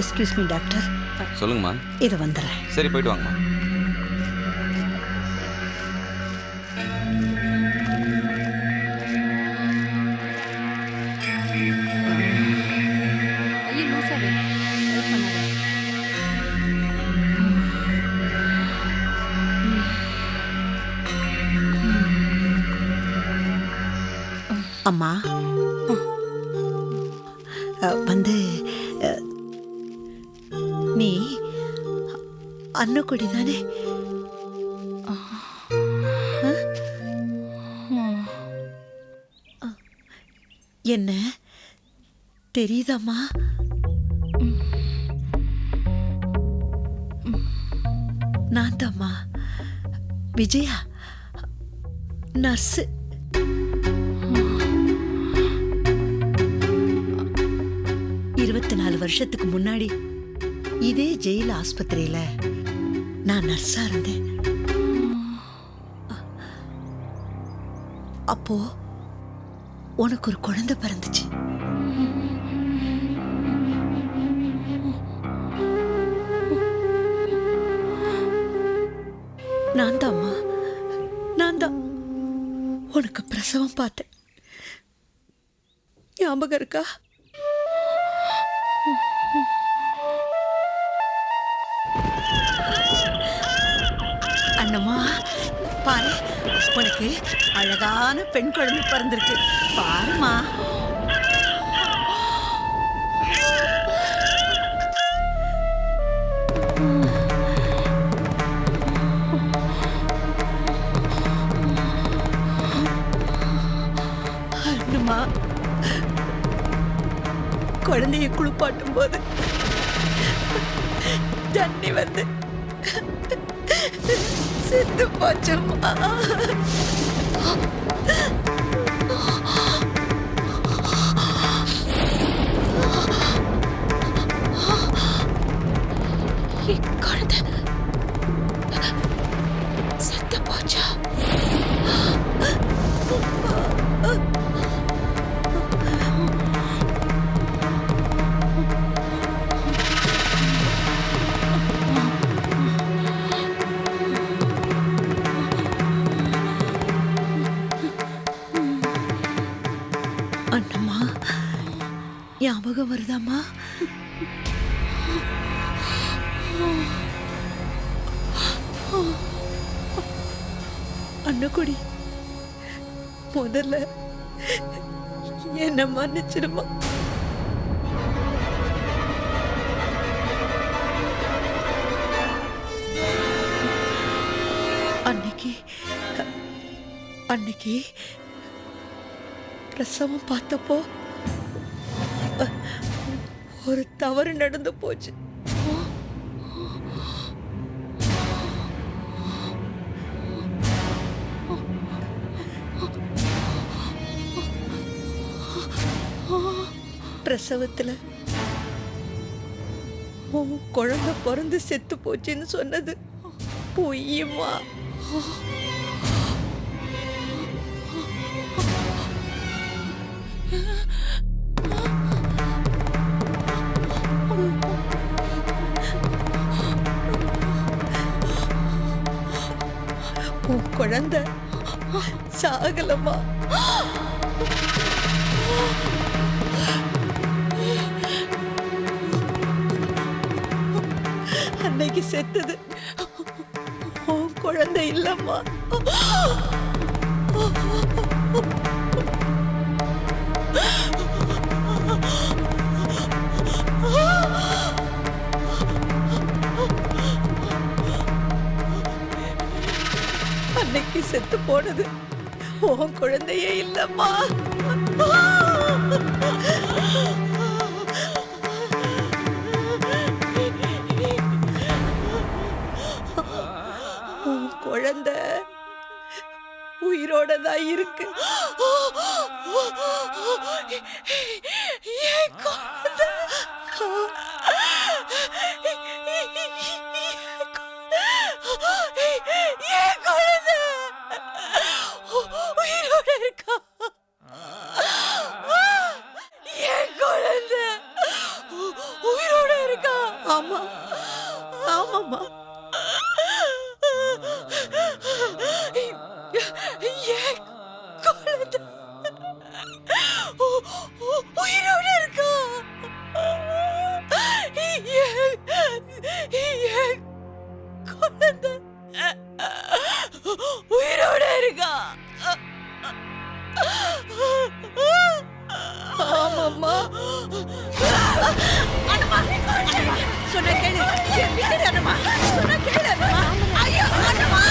Excuse me doctor. சொல்லுங்கம்மா. இதை வந்துடுறேன். சரி, போயிட்டு வாங்கம்மா. அம்மா வந்து நீ அன்னக்குடி தானே? என்ன தெரியுதம்மா? நான் தாம்மா விஜயா, நர்ஸு. வருஷத்துக்கு முன்னாடி இதே ஜெயில் ஆஸ்பத்திரியில நான் நர்ஸா இருந்தேன். அப்போ உனக்கு ஒரு குழந்தை பிறந்துச்சு. நான் தான்மா, நான் தான் உனக்கு பிரசவம் பார்த்தேன். ஞாபகம் இருக்கா? அண்ணம்மா பாரு, உனக்கு அழகான பெண் குழந்தை பிறந்திருக்கு. பாருமா. அண்ணம்மா குழந்தைய குளிப்பாட்டும் போது ஜன்னி வந்து செத்து போச்சம்மா. குழந்தை செத்து போச்சா? அண்ணம்மா ஞாபகம் வருதாம்மா? அண்ணக்குடி, முதல்ல என்ன மன்னிச்சிடுமா. அன்னைக்கு பிரசவம் பார்த்தப்போ ஒரு தவறு நடந்து போச்சு. பிரசவத்துல குழந்தை பிறந்து செத்து போச்சுன்னு சொன்னது பொய்யுமா? குழந்தை சாகலமா? அன்னைக்கு செத்தது குழந்தை இல்லம்மா. அன்னைக்கு செத்து போனது உன் குழந்தையே இல்லம்மா. உன் குழந்தை உயிரோட தான் இருக்கு. உயிரோட இருக்கா? ஆமா ஆமாம்மா. என் குழந்தை உயிரோட இருக்கா. என் குழந்தை உயிரோட இருக்கா. ஆமாம்மா. சொன்ன கேளு. அண்ணம்மா சொன்ன கேளு. அண்ணம்மா ஐயோ அண்ணம்மா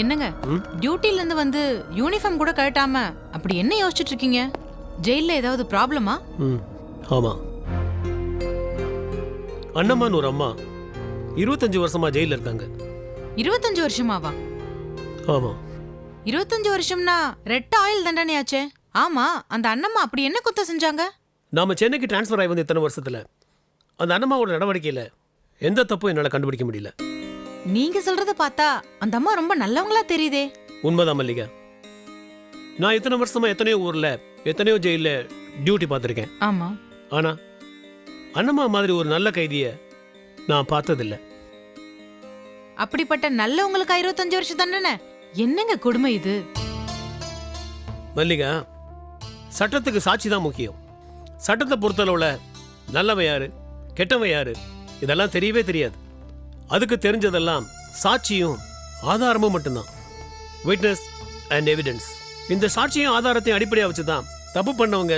என்னங்க டியூட்டில இருந்து வந்து யூனிஃபார்ம் கூட கழட்டாம அப்படி என்ன யோசிச்சுட்டு இருக்கீங்க? ஜெயில்ல ஏதாவது ப்ராப்ளமா? ஆமா. அண்ணம்மான்னு ஒரு அம்மா 25 வருஷமா ஜெயில இருக்காங்க. 25 வருஷமாவா? ஆமா. 25 வருஷம்னா ரெட் ஆயில் தண்டனையாச்சே. ஆமா, அந்த அண்ணம்மா அப்படி என்ன குத்தம் செஞ்சாங்க? நாம சென்னைக்கு டிரான்ஸ்ஃபர் ஆகி வந்து இத்தனை வருஷத்துல அந்த அண்ணம்மாவோட நடவடிக்கையில எந்த தப்பும் என்னால கண்டுபிடிக்க முடியல. நீங்க சொல்றத பார்த்தா அந்த அம்மா ரொம்ப நல்லவங்களா தெரியுதே. உண்மைதான் மல்லிகா. நான் இத்தனை வருஷமா எத்தனையோ ஊர்ல எத்தனையோ ஜெயில டியூட்டி பார்த்துருக்கேன். ஆமா. ஆனா அண்ணம்மா மாதிரி ஒரு நல்ல கைதிய நான் பார்த்ததில்ல. அப்படிப்பட்ட நல்லவங்களுக்கு 25 வருஷம் தண்டனை என்னங்க கொடுமை இது? மல்லிகா, சட்டத்துக்கு சாட்சி தான் முக்கியம். சட்டத்தை பொறுத்தளவுல நல்லவன் யாரு கெட்டவன் யாரு இதெல்லாம் தெரியவே தெரியாது. அதுக்கு தெரிஞ்சதெல்லாம் சாட்சியும் ஆதாரமும் மட்டும்தான். Witness and evidence. இந்த சாட்சியும் ஆதாரத்தையும் அடிப்படையாக வச்சுதான் தப்பு பண்ணவங்க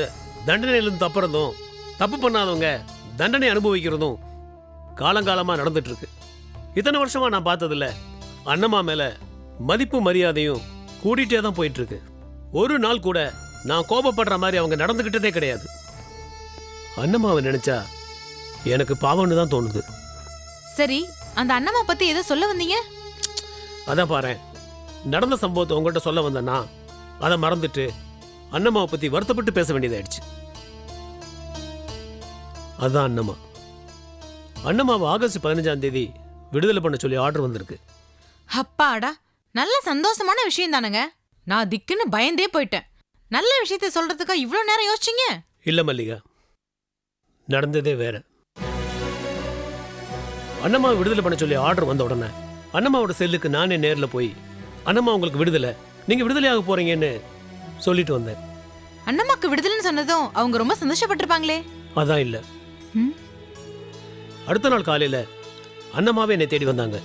தண்டனையிலிருந்து தப்புறதும் தப்பு பண்ணாதவங்க தண்டனை அனுபவிக்கிறதும் காலங்காலமாக நடந்துட்டு இருக்கு. இத்தனை வருஷமா நான் பார்த்ததில்ல அண்ணம்மா மேல மதிப்பு மரியாதையும் கூடிட்டே தான் போயிட்டு இருக்கு. ஒரு நாள் கூட நான் கோபப்படுற மாதிரி அவங்க நடந்துகிட்டதே கிடையாது. அண்ணம்மாவை நினைச்சா எனக்கு பாவம்னு தான் தோணுது. சரி, அந்த அண்ணம்மா பத்தி ஏதோ சொல்ல வந்தீங்க? அதான் பாரு, நடந்த சம்பவத்தை உங்கள்கிட்ட சொல்ல வந்தேன்னா அதை மறந்துட்டு அண்ணம்மாவை பத்தி வருத்தப்பட்டு பேச வேண்டியதாயிடுச்சு. அதான் அண்ணம்மா. அண்ணம்மாவை ஆகஸ்ட் 15ஆம் தேதி விடுதலை பண்ண சொல்லி ஆர்டர் வந்திருக்கு. அப்பாடா, நல்ல சந்தோஷமான விஷயம் தானுங்க. நான் திக்குன்னு பயந்தே போயிட்டேன். நல்ல விஷயத்தை சொல்றதுக்கா இவ்ளோ நேரம் யோசிச்சீங்க? இல்ல மல்லிகா, நடந்ததே வேற. அண்ணம்மா விடுதலை பண்ண சொல்லி ஆர்டர் வந்த உடனே அண்ணம்மாவோட செல்லுக்கு நானே நேரில் போய் அண்ணம்மா உங்களுக்கு விடுதலை, நீங்க விடுதலையாக போறீங்கன்னு சொல்லிட்டு வந்தேன். அண்ணம்மாக்கு விடுதலைன்னு சொன்னதும் அவங்க ரொம்ப சந்தோஷப்பட்டிருப்பாங்களே. அதான் இல்ல, அடுத்த நாள் காலையில அண்ணம்மாவே என்னை தேடி வந்தாங்க.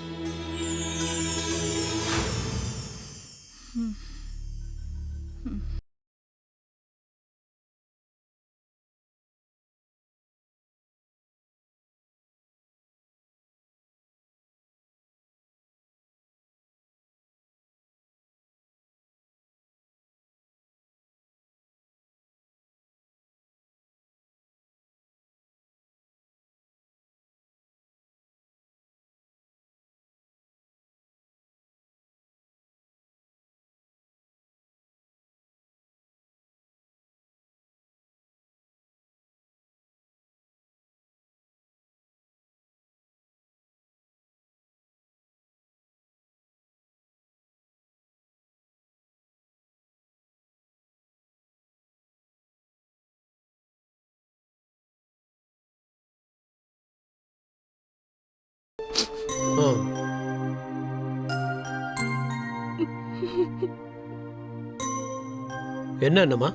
என்ன என்னம்மா?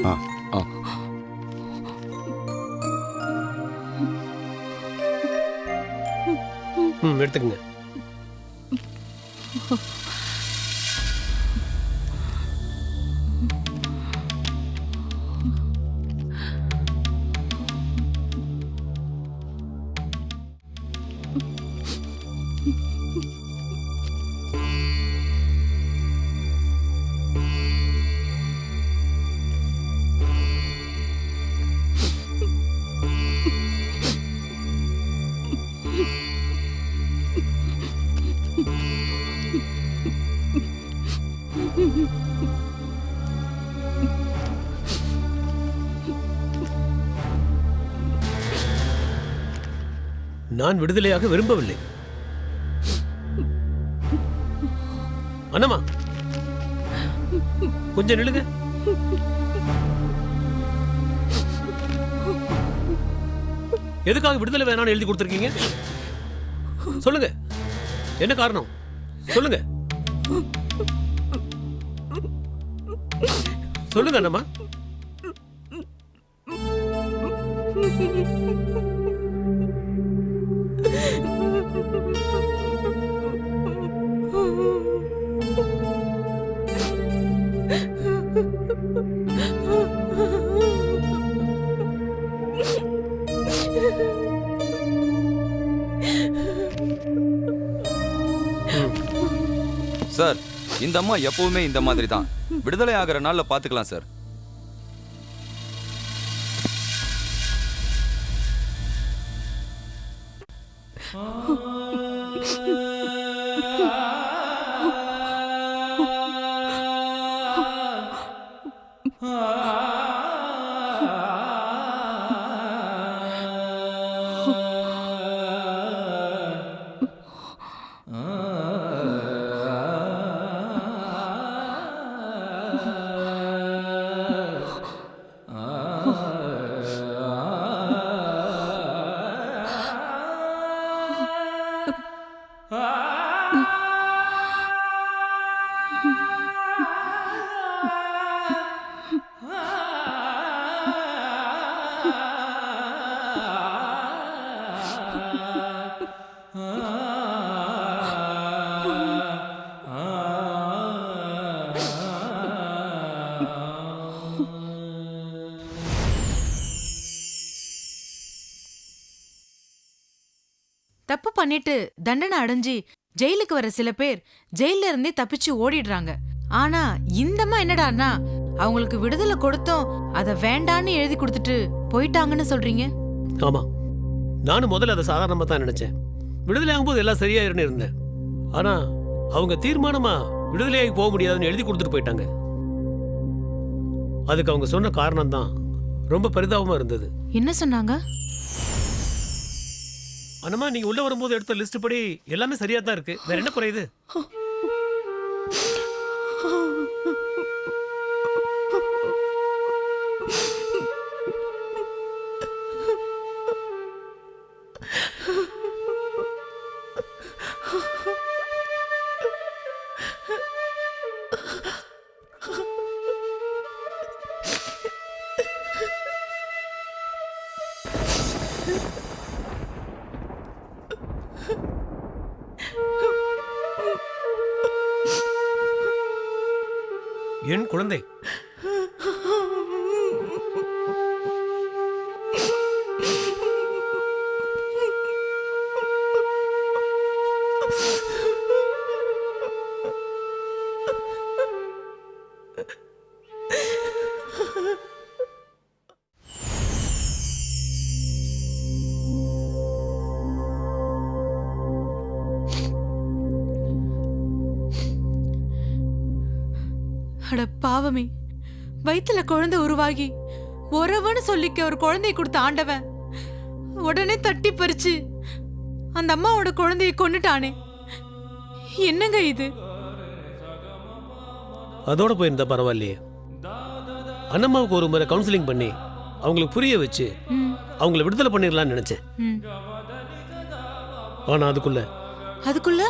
ஆ ஆ எடுத்துக்கங்க. நான் விடுதலையாக விரும்பவில்லை. அண்ணம்மா கொஞ்சம் நில்லுங்க. எதுக்காக விடுதலை வேணாம்னு எழுதி கொடுத்துருக்கீங்க? சொல்லுங்க, என்ன காரணம் சொல்லுங்க. சொல்லுங்க அண்ணம்மா. சார், இந்த அம்மா எப்பவுமே இந்த மாதிரி தான். விடுதலை ஆகிற நாள்ல பாத்துக்கலாம் சார். தப்பு பண்ணிட்டு தண்டனை அடைஞ்சு ஜெயிலுக்கு வர சில பேர் ஜெயில இருந்தே தப்பிச்சு ஓடிடுறாங்க. ஆனா இந்தம்மா என்னடான்னா அவங்களுக்கு விடுதலை கொடுத்தோம் அத வேண்டான்னு எழுதி கொடுத்துட்டு போயிட்டாங்கன்னு சொல்றீங்க. ஆமா, நானும் முதல்ல அதை சாதாரணமா தான் நினைச்சேன். விடுதலை ஆகும்போது எல்லாம் சரியாயிருன்னு இருந்தேன். ஆனா அவங்க தீர்மானமா விடுதலையாகி போக முடியாதுன்னு எழுதி கொடுத்துட்டு போயிட்டாங்க. அதுக்கு அவங்க சொன்ன காரணம் தான் ரொம்ப பரிதாபமா இருந்தது. என்ன சொன்னாங்க? அண்ணம்மா, நீங்க உள்ள வரும்போது எடுத்த லிஸ்ட் படி எல்லாமே சரியா தான் இருக்கு. வேற என்ன குறையுது? என் குழந்தை, அட பாவமே, வயித்துல குழந்தை உருவாகி உறவுன்னு சொல்லிக்க ஒரு குழந்தைய கொடுத்த ஆண்டவன் உடனே தட்டி பறிச்சு அந்த அம்மாவோட குழந்தைய கொன்னுட்டானே. என்னங்க இது? அதோட போயிருந்தா பரவாயில்லையே. அண்ணம்மாவுக்கு ஒரு முறை கவுன்சிலிங் பண்ணி அவங்களுக்கு புரிய வச்சு அவங்கள விடுதலை பண்ணிடலாம்னு நினைச்சேன். ஆனா அதுக்குள்ள அதுக்குள்ள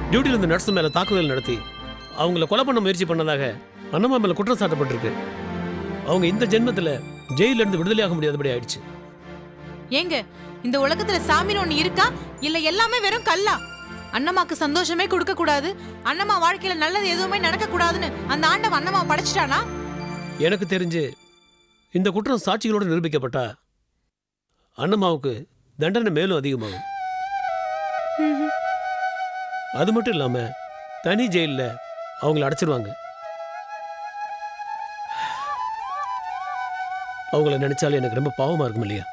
டியூட்டியில் இருந்த நர்ஸ் மேல தாக்குதல் நடத்தி அவங்கள கொலை பண்ண முயற்சி பண்ணதாக அண்ணம்மா மேல குற்றம் சாட்டப்பட்டிருக்கு. அவங்க இந்த ஜென்மத்துல ஜெயில இருந்து விடுதலையாக முடியாதபடி ஆயிடுச்சு. ஏங்க இந்த உலகத்துல சாமின்னு ஒண்ணு இருக்கா இல்ல எல்லாமே வெறும் கல்லா? அண்ணம்மாக்கு சந்தோஷமே கொடுக்க கூடாது, அண்ணம்மா வாழ்க்கையில நல்லது எதுவுமே நடக்க கூடாதுன்னு அந்த ஆண்டவன் அண்ணம்மா படைச்சிட்டானா? எனக்கு தெரிஞ்சு இந்த குற்றம் சாட்சிகளோடு நிரூபிக்கப்பட்டா அண்ணம்மாவுக்கு தண்டனை மேலும் அதிகமாகும். அது மட்டும் இல்லாம தனி ஜெயில அவங்கள அடைச்சிருவாங்க. அவங்கள நினைச்சாலே எனக்கு ரொம்ப பாவமா இருக்கும் இல்லையா?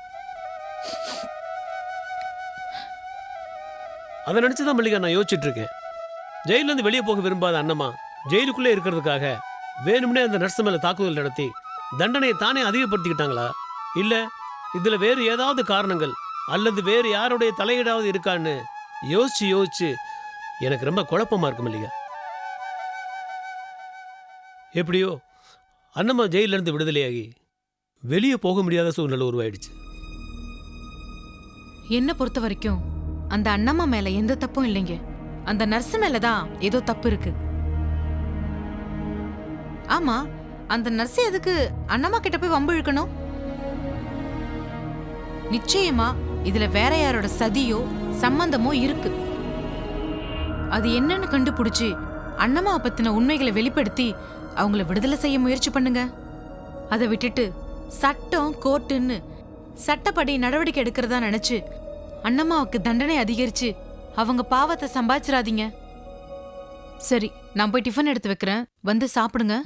அதை நினைச்சுதான் மல்லிகா நான் யோசிச்சுட்டு இருக்கேன். ஜெயில இருந்து வெளியே போக விரும்பாத அண்ணம்மா ஜெயிலுக்குள்ளே இருக்கிறதுக்காக வேணும்னே அந்த நர்ஸ் மேல தாக்குதல் நடத்தி தண்டனையை தானே அதிகப்படுத்திக்கிட்டாங்களா, இல்ல இதுல வேறு ஏதாவது காரணங்கள் அல்லது வேறு யாருடைய தலையீடாவது இருக்கான்னு யோசிச்சு யோசிச்சு எனக்கு ரொம்ப குழப்பமா இருக்கும் இல்லையா? எப்படியோ அண்ணம்மா ஜெயில இருந்து விடுதலையாகி வெளியே போக முடியாத சூழ்நிலை உருவாயிடுச்சு. என்ன பொறுத்த வரைக்கும் அந்த அண்ணம்மா மேல எந்த தப்பும் இல்லைங்க. அந்த நர்ஸ் மேலதான் ஏதோ தப்பு இருக்கு. ஆமா, அந்த நர்ஸ் எதுக்கு அண்ணம்மா கிட்ட போய் வம்பு இழுக்கணும்? நிச்சயமா இதுல வேற யாரோட சதியோ சம்பந்தமோ இருக்கு. அது என்னன்னு கண்டுபிடிச்சு அண்ணம்மாவை பத்தின உண்மைகளை வெளிப்படுத்தி அவங்கள விடுதலை செய்ய முயற்சி பண்ணுங்க. அதை விட்டுட்டு சட்டம் கோர்ட்டுன்னு சட்டப்படி நடவடிக்கை எடுக்கிறதா நினைச்சு அண்ணம்மாவுக்கு தண்டனை அதிகரிச்சு அவங்க பாவத்தை சம்பாதிச்சிடாதீங்க. சரி, நான் போய் டிஃபன் எடுத்து வைக்கிறேன், வந்து சாப்பிடுங்க.